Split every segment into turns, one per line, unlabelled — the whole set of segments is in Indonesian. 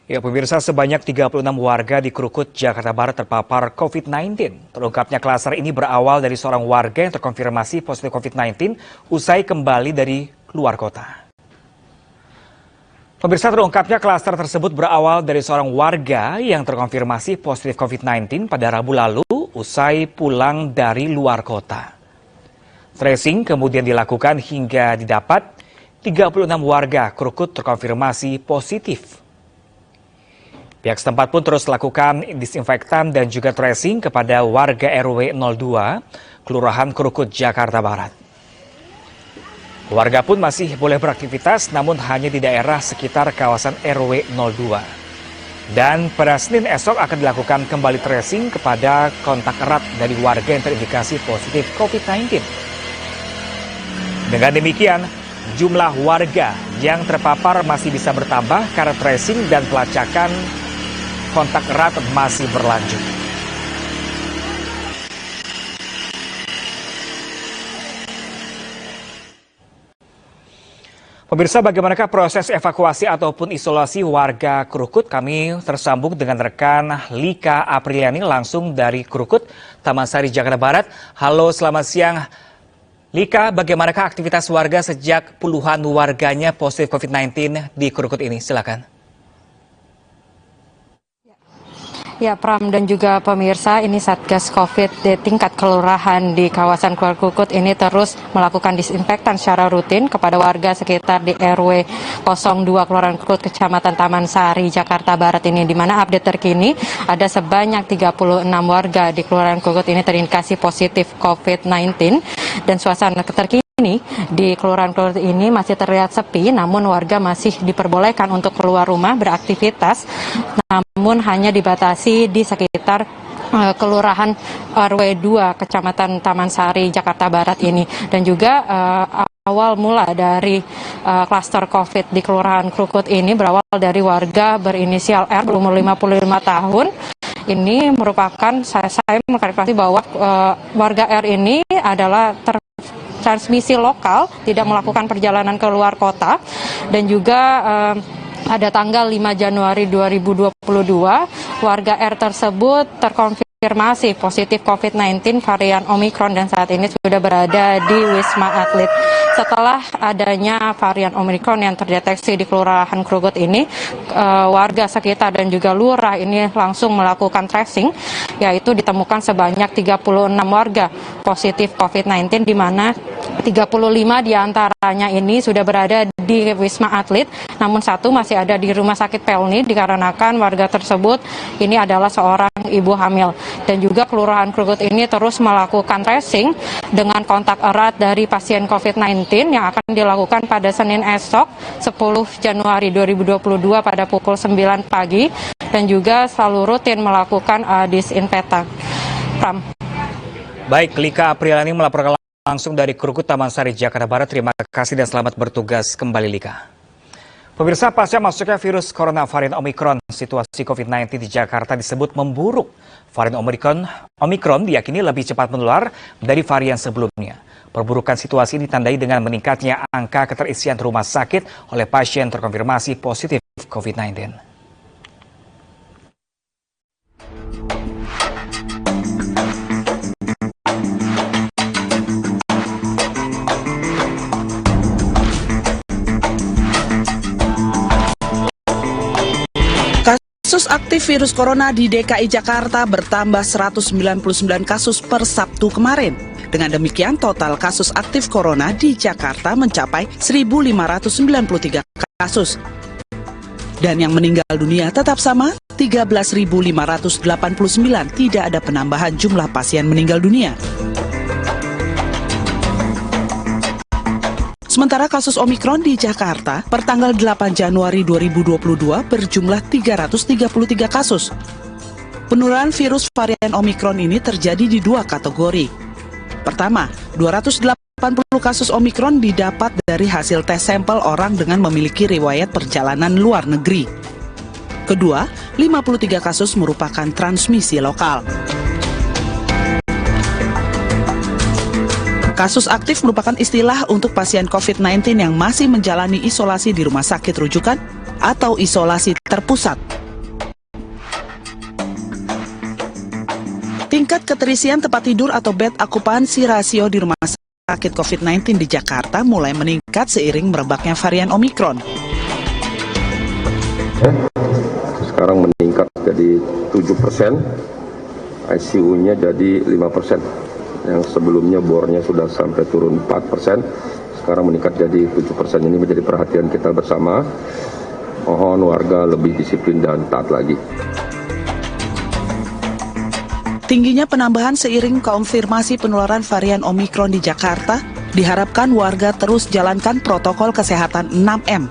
Ya, pemirsa, sebanyak 36 warga di Krukut, Jakarta Barat terpapar COVID-19. Terungkapnya klaster ini berawal dari seorang warga yang terkonfirmasi positif COVID-19 usai kembali dari luar kota. Pemirsa, terungkapnya klaster tersebut berawal dari seorang warga yang terkonfirmasi positif COVID-19 pada Rabu lalu usai pulang dari luar kota. Tracing kemudian dilakukan hingga didapat 36 warga Krukut terkonfirmasi positif. Pihak setempat pun terus lakukan disinfektan dan juga tracing kepada warga RW 02, Kelurahan Krukut, Jakarta Barat. Warga pun masih boleh beraktivitas namun hanya di daerah sekitar kawasan RW 02. Dan pada Senin esok akan dilakukan kembali tracing kepada kontak erat dari warga yang terindikasi positif COVID-19. Dengan demikian, jumlah warga yang terpapar masih bisa bertambah karena tracing dan pelacakan kontak erat masih berlanjut. Pemirsa, bagaimanakah proses evakuasi ataupun isolasi warga Krukut? Kami tersambung dengan rekan Lika Apriliani langsung dari Krukut, Taman Sari, Jakarta Barat. Halo, selamat siang. Lika, bagaimanakah aktivitas warga sejak puluhan warganya positif COVID-19 di Krukut ini? Silakan.
Ya, Pram dan juga pemirsa, ini Satgas COVID di tingkat kelurahan di kawasan Krukut ini terus melakukan disinfektan secara rutin kepada warga sekitar di RW 02 Kelurahan Krukut, Kecamatan Taman Sari, Jakarta Barat ini, di mana update terkini ada sebanyak 36 warga di Kelurahan Krukut ini terindikasi positif COVID-19 dan suasana terkini di Kelurahan Krukut ini masih terlihat sepi, namun warga masih diperbolehkan untuk keluar rumah beraktivitas, namun hanya dibatasi di sekitar Kelurahan RW 2 Kecamatan Taman Sari, Jakarta Barat ini. Dan juga awal mula dari klaster COVID di Kelurahan Krukut ini berawal dari warga berinisial R berumur 55 tahun. Ini merupakan, saya mengklarifikasi bahwa warga R ini adalah transmisi lokal, tidak melakukan perjalanan ke luar kota, dan juga pada tanggal 5 Januari 2022 warga R tersebut terkonfirmasi positif COVID-19 varian Omikron dan saat ini sudah berada di Wisma Atlet. Setelah adanya varian Omikron yang terdeteksi di Kelurahan Krukut ini, warga sekitar dan juga lurah ini langsung melakukan tracing, yaitu ditemukan sebanyak 36 warga positif COVID-19, di mana 35 diantaranya ini sudah berada di Wisma Atlet, namun satu masih ada di Rumah Sakit Pelni dikarenakan warga tersebut ini adalah seorang ibu hamil. Dan juga Kelurahan Krukut ini terus melakukan tracing dengan kontak erat dari pasien COVID-19 yang akan dilakukan pada Senin esok 10 Januari 2022 pada pukul 9 pagi dan juga selalu rutin melakukan disinfektan. Pram.
Baik, Lika Apriliani melaporkan langsung dari Krukut, Taman Sari, Jakarta Barat. Terima kasih dan selamat bertugas kembali, Lika. Pemirsa, pasca masuknya virus corona varian Omikron, situasi COVID-19 di Jakarta disebut memburuk. Varian Omikron diyakini lebih cepat menular dari varian sebelumnya. Perburukan situasi ini ditandai dengan meningkatnya angka keterisian rumah sakit oleh pasien terkonfirmasi positif COVID-19.
Kasus aktif virus corona di DKI Jakarta bertambah 199 kasus per Sabtu kemarin. Dengan demikian, total kasus aktif corona di Jakarta mencapai 1.593 kasus. Dan yang meninggal dunia tetap sama, 13.589, tidak ada penambahan jumlah pasien meninggal dunia. Sementara kasus Omikron di Jakarta per tanggal 8 Januari 2022 berjumlah 333 kasus. Penurunan virus varian Omikron ini terjadi di dua kategori. Pertama, 280 kasus Omikron didapat dari hasil tes sampel orang dengan memiliki riwayat perjalanan luar negeri. Kedua, 53 kasus merupakan transmisi lokal. Kasus aktif merupakan istilah untuk pasien COVID-19 yang masih menjalani isolasi di rumah sakit rujukan atau isolasi terpusat. Tingkat keterisian tempat tidur atau bed okupansi rasio di rumah sakit COVID-19 di Jakarta mulai meningkat seiring merebaknya varian Omikron.
Sekarang meningkat jadi 7%, ICU-nya jadi 5%. Yang sebelumnya bornya sudah sampai turun 4%, sekarang meningkat jadi 7%. Ini menjadi perhatian kita bersama. Mohon warga lebih disiplin dan taat lagi.
Tingginya penambahan seiring konfirmasi penularan varian Omikron di Jakarta, diharapkan warga terus jalankan protokol kesehatan 6M.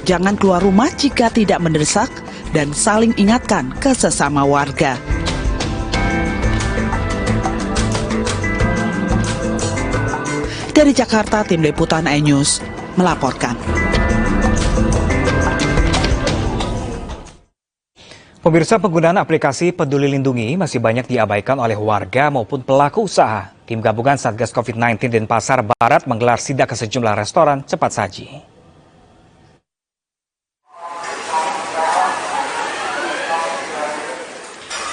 Jangan keluar rumah jika tidak mendesak dan saling ingatkan ke sesama warga. Dari Jakarta, Tim Liputan iNews melaporkan.
Pemirsa, penggunaan aplikasi Peduli Lindungi masih banyak diabaikan oleh warga maupun pelaku usaha. Tim gabungan Satgas COVID-19 Denpasar Barat menggelar sidak ke sejumlah restoran cepat saji.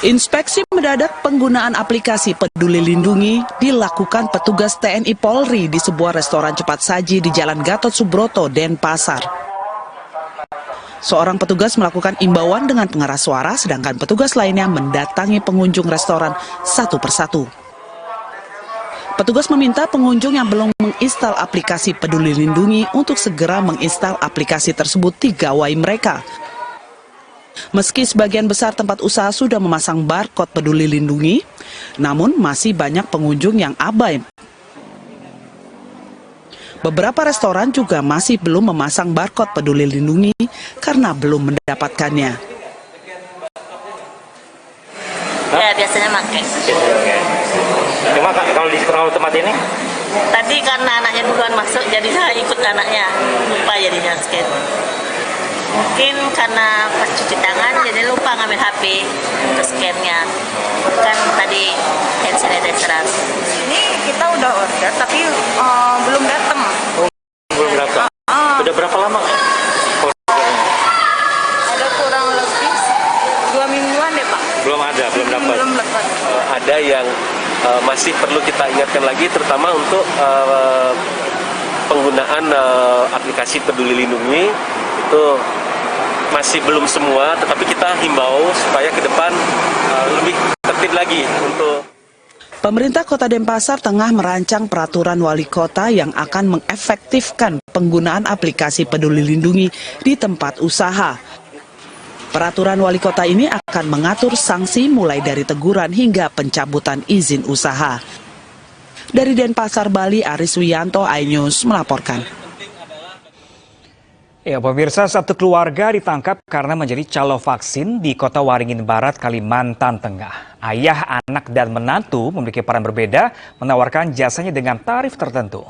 Inspeksi mendadak penggunaan aplikasi Peduli Lindungi dilakukan petugas TNI Polri di sebuah restoran cepat saji di Jalan Gatot Subroto, Denpasar. Seorang petugas melakukan imbauan dengan pengeras suara, sedangkan petugas lainnya mendatangi pengunjung restoran satu persatu. Petugas meminta pengunjung yang belum menginstal aplikasi Peduli Lindungi untuk segera menginstal aplikasi tersebut di gawai mereka. Meski sebagian besar tempat usaha sudah memasang barcode Peduli Lindungi, namun masih banyak pengunjung yang abai. Beberapa restoran juga masih belum memasang barcode Peduli Lindungi karena belum mendapatkannya.
Ya, biasanya pakai.
Cuma kalau di tempat ini?
Tadi karena anaknya duluan masuk, jadi saya ikut anaknya. Lupa jadinya scan. Mungkin karena pas cuci tangan, jadi lupa ngambil HP untuk scan-nya. Kan tadi hand sanitizer.
Ini kita udah order, tapi belum datang.
Belum datang. Udah berapa lama?
Ada kurang lebih 2 mingguan deh, Pak.
Belum ada, belum dapat.
Belum dapat.
Ada yang masih perlu kita ingatkan lagi, terutama untuk penggunaan aplikasi Peduli Lindungi itu masih belum semua, tetapi kita himbau supaya ke depan lebih tertib lagi untuk.
Pemerintah Kota Denpasar tengah merancang peraturan wali kota yang akan mengefektifkan penggunaan aplikasi Peduli Lindungi di tempat usaha. Peraturan wali kota ini akan mengatur sanksi mulai dari teguran hingga pencabutan izin usaha. Dari Denpasar, Bali, Aris Wiyanto, iNews melaporkan.
Ya, pemirsa, satu keluarga ditangkap karena menjadi calo vaksin di Kota Waringin Barat, Kalimantan Tengah. Ayah, anak, dan menantu memiliki peran berbeda, menawarkan jasanya dengan tarif tertentu.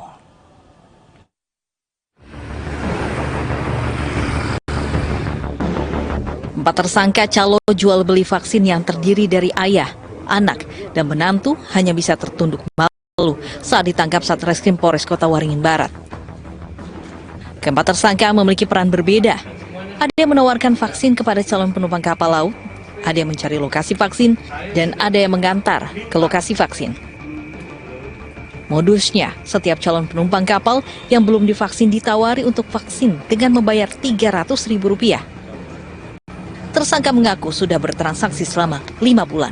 Empat tersangka calo jual beli vaksin yang terdiri dari ayah, anak, dan menantu hanya bisa tertunduk malu saat ditangkap Satreskrim Polres Kota Waringin Barat. Keempat tersangka memiliki peran berbeda. Ada yang menawarkan vaksin kepada calon penumpang kapal laut, ada yang mencari lokasi vaksin, dan ada yang mengantar ke lokasi vaksin. Modusnya, setiap calon penumpang kapal yang belum divaksin ditawari untuk vaksin dengan membayar Rp300.000. Tersangka mengaku sudah bertransaksi selama 5 bulan.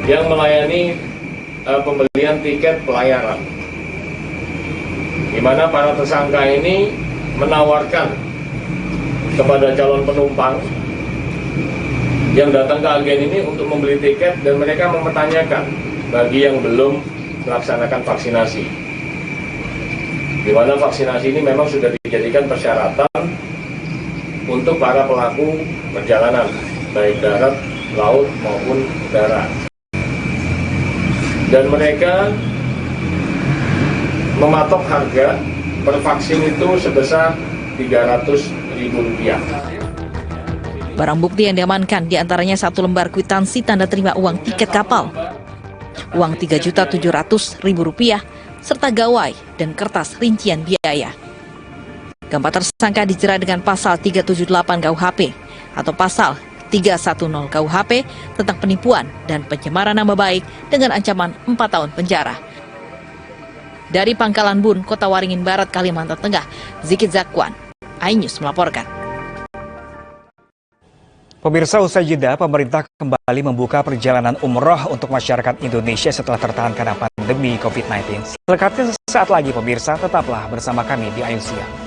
Yang melayani pembelian tiket pelayaran, di mana para tersangka ini menawarkan kepada calon penumpang yang datang ke agen ini untuk membeli tiket, dan mereka mempertanyakan bagi yang belum melaksanakan vaksinasi, di mana vaksinasi ini memang sudah dijadikan persyaratan untuk para pelaku perjalanan baik darat, laut maupun udara, dan mereka mematok harga per vaksin itu sebesar Rp300.000.
Barang bukti yang diamankan diantaranya 1 lembar kwitansi tanda terima uang tiket kapal, uang Rp3.700.000, serta gawai dan kertas rincian biaya. Keempat tersangka dijerat dengan pasal 378 KUHP atau pasal 310 KUHP tentang penipuan dan pencemaran nama baik dengan ancaman 4 tahun penjara. Dari Pangkalan Bun, Kota Waringin Barat, Kalimantan Tengah, Zikit Zakwan, iNews melaporkan.
Pemirsa, usai jeda, pemerintah kembali membuka perjalanan umroh untuk masyarakat Indonesia setelah tertahan karena pandemi COVID-19. Selengkapnya sesaat lagi, pemirsa, tetaplah bersama kami di iNews Siang.